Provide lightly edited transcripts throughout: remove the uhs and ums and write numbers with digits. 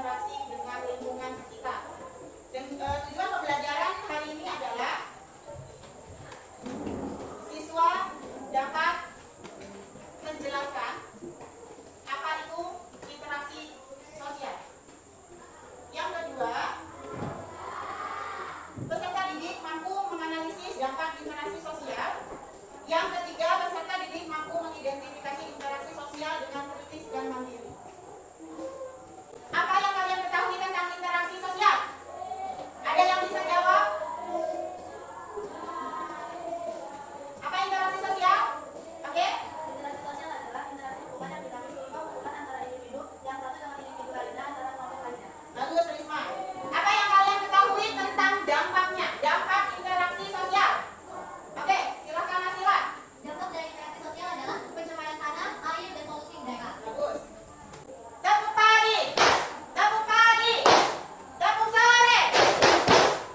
berinteraksi dengan lingkungan sekitar. Dan tujuan pembelajaran hari ini adalah siswa dapat menjelaskan apa itu interaksi sosial. Yang kedua, peserta didik mampu menganalisis dampak interaksi sosial. Yang ketiga, peserta didik mampu mengidentifikasi interaksi sosial dengan kritis dan mandiri. Apa yang kalian ketahui tentang interaksi sosial? Ada yang bisa jawab? Apa interaksi sosial? Oke? Interaksi sosial adalah interaksi hubungan yang dinamis berupa hubungan antara individu yang satu dengan individu lainnya antara kelompok lainnya. Bagus, Risma. Apa yang kalian ketahui tentang dampaknya? Dampak interaksi sosial. Oke, silakan Nasila. Dampak dari interaksi sosial adalah pencemaran tanah, air, dan polusi udara. Bagus. Tepuk pagi. Tepuk pagi. Tepuk sore.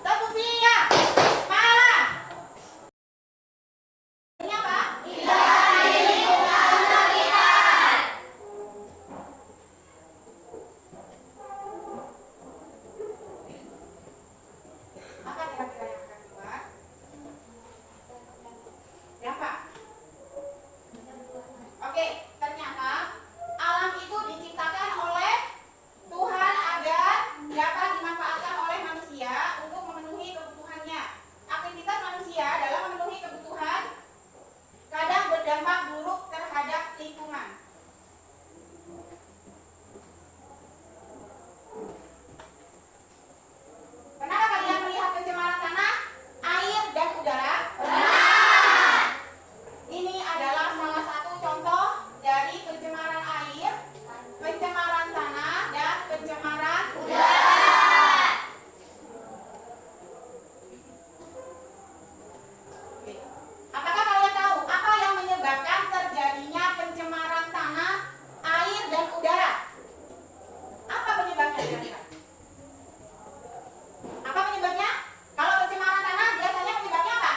Tepuk siang. Malam. Ini apa? Interaksi lingkungan sekitar. Apa kira-kira yang akan dibuat? Dampak. Oke, ternyata alam itu diciptakan oleh Tuhan agar dapat dimanfaatkan oleh manusia untuk memenuhi kebutuhannya. Aktivitas manusia dalam memenuhi kebutuhan kadang berdampak buruk terhadap lingkungan. Pernahkah kalian melihat pencemaran tanah, air, dan udara? Ini adalah salah satu contoh dari pencemaran air, pencemaran tanah, dan pencemaran udara. Oke. Apakah kalian tahu apa yang menyebabkan terjadinya pencemaran tanah, air, dan udara? Apa penyebabnya kira-kira? Apa penyebabnya? Kalau pencemaran tanah biasanya penyebabnya apa?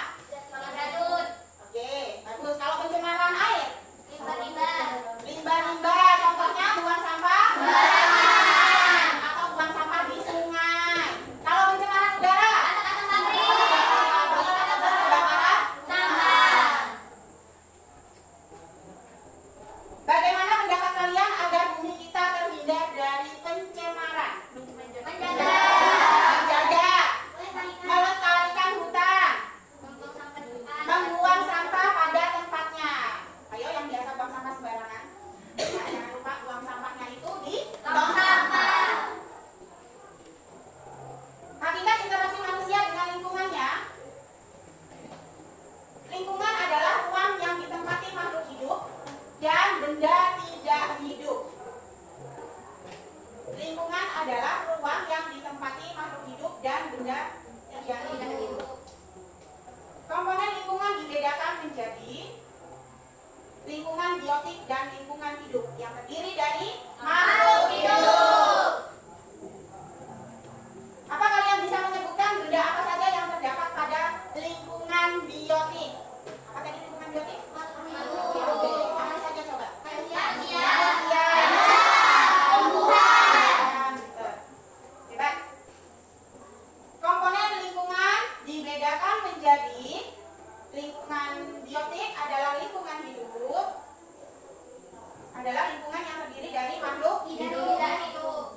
Racun, Oke, bagus. Kalau pencemaran air, limbah-limbah, limbah-limbah, contohnya buang sampah sembarangan atau buang sampah di sungai. Kalau pencemaran udara, asap-asap pabrik, kebakaran. sampah. Bagaimana pendapat kalian agar bumi kita terhindar dari pencemaran? Menjaga, Menjaga, melestarikan, melestarikan hutan, membuang sampah di depan. membuang sampah pada tempatnya. Ayo yang biasa buang sampah sembarangan, nah, jangan lupa buang sampahnya itu di tong sampah. Hakikat interaksi manusia dengan lingkungannya. Lingkungan adalah ruang yang ditempati makhluk hidup dan benda tidak hidup. Lingkungan adalah ruang yang ditempati makhluk hidup dan benda tidak hidup. Komponen lingkungan dibedakan menjadi lingkungan biotik dan lingkungan hidup yang terdiri dari makhluk hidup. Apa kalian bisa menyebutkan benda apa saja yang terdapat pada lingkungan biotik? Apa tadi lingkungan biotik? Apa saja coba? Manusia, tumbuhan. Hebat. Komponen lingkungan dibedakan menjadi lingkungan biotik adalah lingkungan hidup, adalah lingkungan yang terdiri dari makhluk hidup.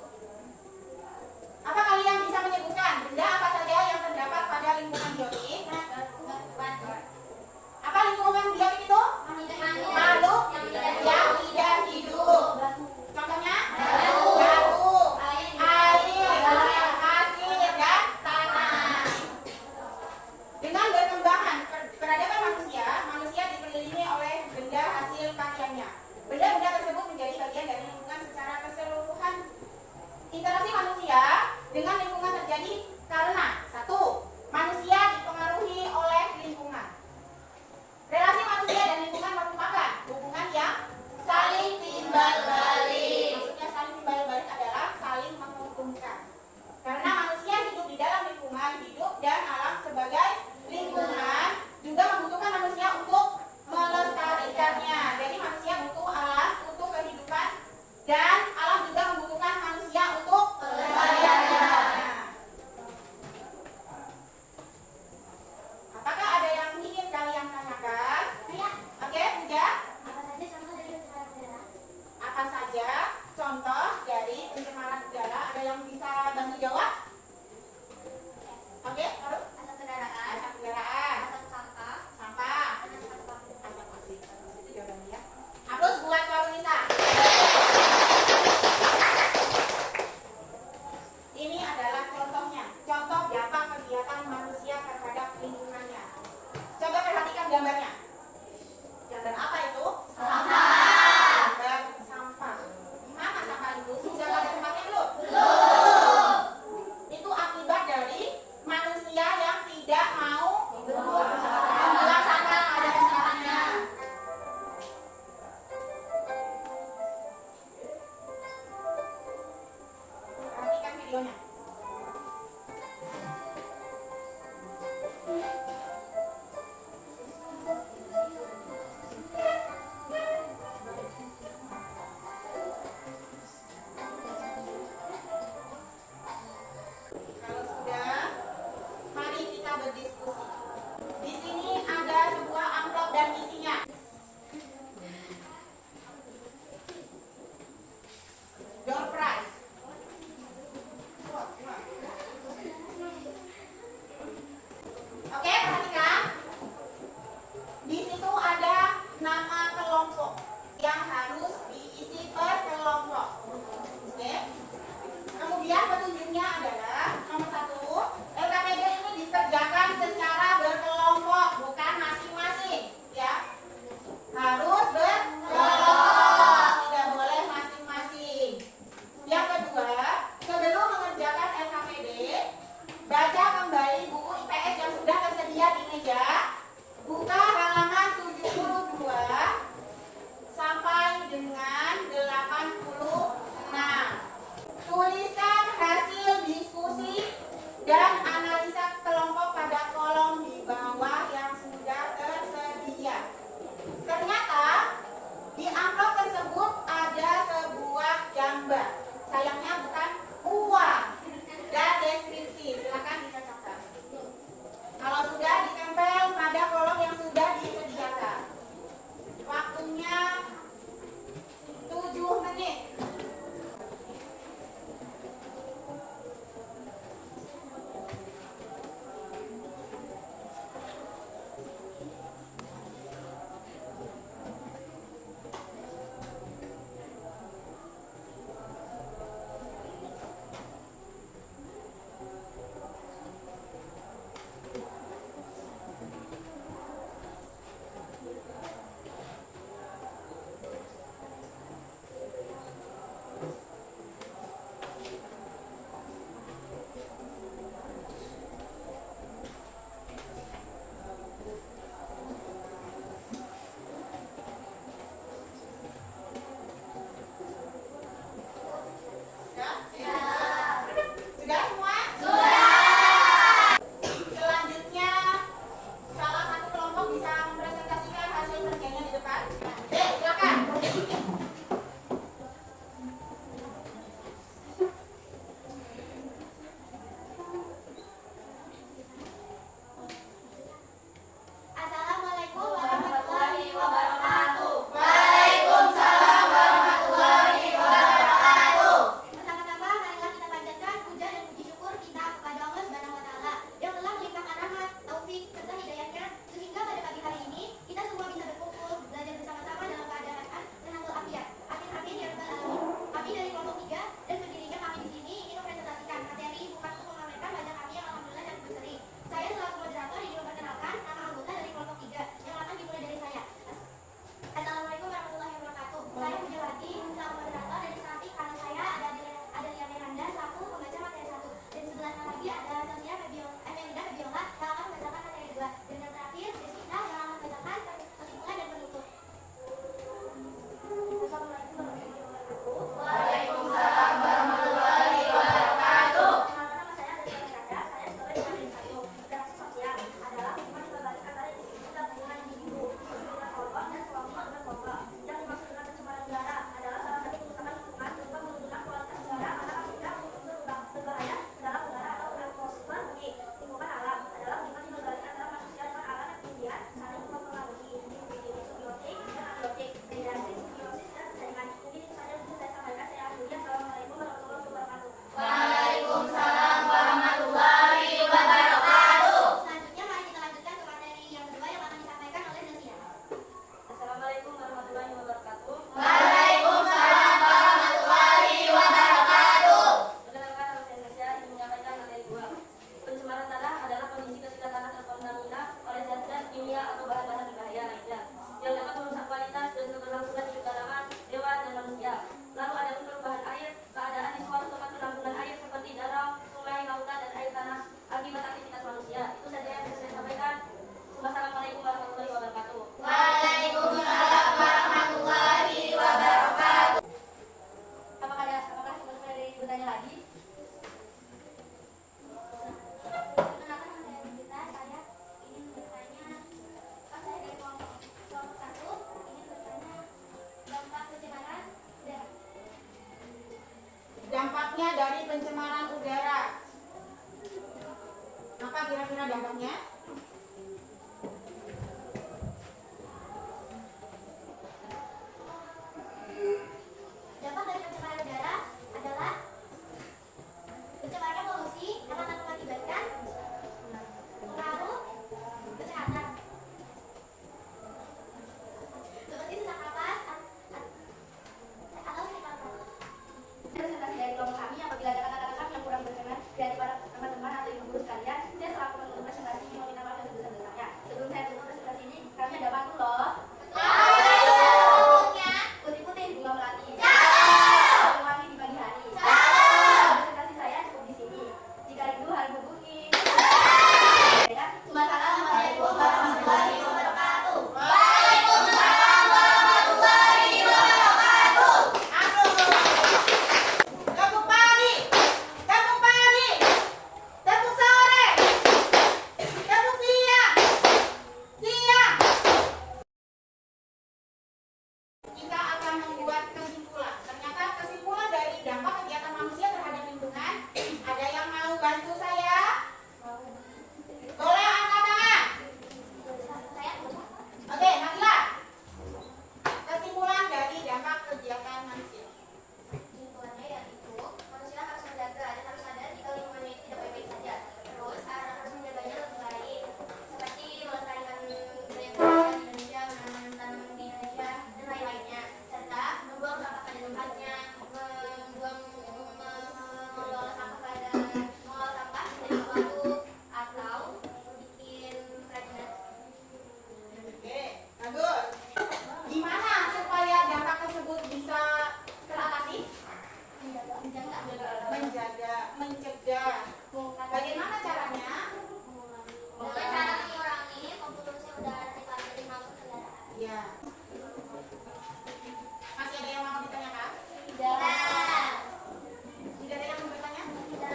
yang bisa bantu jawab? Oke, lalu Asap kendaraan, asap kendaraan, asap sampah, sampah, dan asap pabrik. asap pabrik. Itu jawabannya ya. Aplaus buat Karunisa. Ini adalah contohnya, contoh dampak kegiatan manusia terhadap lingkungannya. Coba perhatikan gambarnya. Gambar apa itu? Sampah. Gambar sampah. Gimana sampah itu? Sudah pada tempatnya belum? Belum. Itu akibat dari manusia yang tidak mau membuang sampah pada tempatnya. Perhatikan videonya. Kalau sudah, mari kita berdiskusi. Di sini ada sebuah amplop dan isinya. Door prize. dampaknya dari pencemaran udara. Apa kira-kira dampaknya? Dampak dari pencemaran udara adalah pencemarnya polusi akan mengakibatkan pengaruh kesehatan seperti sesak napas atau sakit paru. Presentasi dari kelompok kami apabila ada kata-kata yang kurang berkenan dari para teman-teman atau ibu guru sekalian, saya selaku penutup presentasi ingin meminta maaf yang sebesar-besarnya. Sebelum saya tutup presentasi ini, kami ada bantu loh. Putih-putih bunga melati. Wangi di pagi hari. Presentasi saya cukup di sini. Jika rindu harus hubungi. Assalamualaikum warahmatullahi wabarakatuh. Waalaikumsalam warahmatullahi wabarakatuh. Tepuk pagi, tepuk pagi, tepuk sore, tepuk siang, siang. Kita akan membuat kesimpulan. Ternyata kesimpulan dari dampak kegiatan manusia terhadap lingkungan. Ada yang mau bantu saya? Boleh angkat tangan. Oke, Nabila. Kesimpulan dari dampak kegiatan manusia. Lingkungannya yaitu manusia harus menjaga dan harus sadar jika lingkungannya itu tidak baik-baik saja. Terus harus menjaganya lebih baik, seperti melestarikan budaya di Indonesia, menanam tanaman di Indonesia dan lain-lainnya, serta membuang sampah pada tempatnya, mengelola sampah dari suatu atau bikin kerajinan. Oke, bagus. Gimana supaya dampak tersebut bisa teratasi? Menjaga, mencegah. Bagaimana caranya? Dengan cara mengurangi polusi udara dari masuk kendaraan. Ya. Masih ada yang mau ditanyakan? Tidak. Tidak ada yang mau bertanya? Tidak.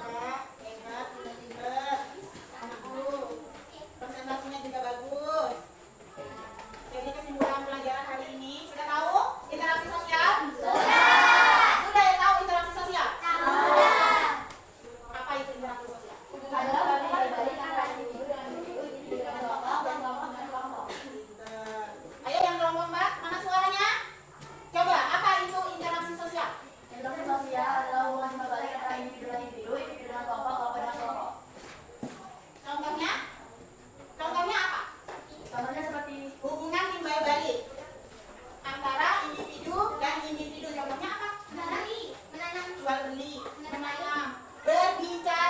Ya, hebat, pintar. Anakku, presentasinya juga bagus. Jadi kesimpulan pelajaran hari ini sudah tahu interaksi sosial? Sudah ya tahu interaksi sosial? Apa itu interaksi sosial? Adalah baik-baik antara individu dengan individu, individu dengan kelompok, dan kelompok dengan kelompok. Pintar. Ayo yang kelompok 4, mana suaranya? Coba, apa itu interaksi sosial? Interaksi sosial adalah hubungan timbal balik antara individu dengan individu, individu dengan kelompok, kelompok dengan kelompok. Contohnya? Contohnya apa? Contohnya seperti Hubungan timbal balik antara individu dan individu. Contohnya apa? menanam, Jual beli, menanam, berbicara.